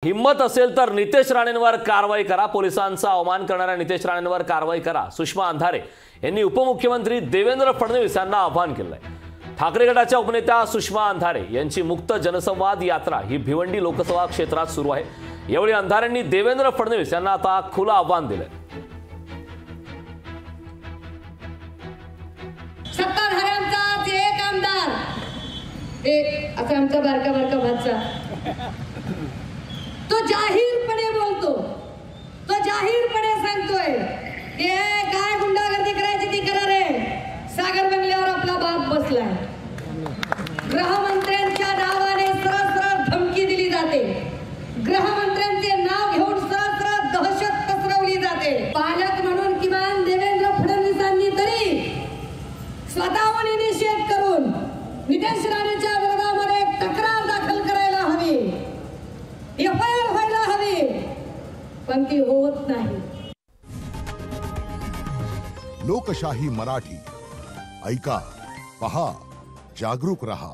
हिम्मत असेल तर नितेश राणेंवर कारवाई करा। पोलिसांचा अवमान करणाऱ्या नितेश राणेंवर कारवाई करा। सुषमा अंधारे यांनी उपमुख्यमंत्री देवेंद्र फडणवीस यांना आवाहन केलंय। ठाकरे गटाच्या उपनेत्या सुषमा अंधारे यांची मुक्त जनसंवाद यात्रा ही भिवंडी लोकसभा क्षेत्रात सुरू आहे। यावेळी अंधारेंनी देवेंद्र फडणवीस यांना आता खुलं आवाहन दिलंय। सत्ताधाऱ्यांचा एक आमदार एक आता आमचा बारका भाचा तो जाहीरपणे बोलतो, तो जाहीरपणे सांगतोय की काय गुंडागर्दी करायची ती करा रे। सागर बंगल्यावर आपला बाप बसलाय। गृहमंत्र्यांच्या नावाने सरळ धमकी दिली जाते। गृहमंत्र्यांचे नाव घेऊन सरळ दहशत पसरवली जाते। पालक म्हणून किमान देवेंद्र फडणवीसांनी तरी स्वतःहून निषेध करून नितेश राणेच्या विरोधामध्ये तक्रार दाखल करायला हवी, एफआयआर व्हायला हवी, पण ती होत नाही। लोकशाही मराठी ऐका, पहा, जागरूक रहा।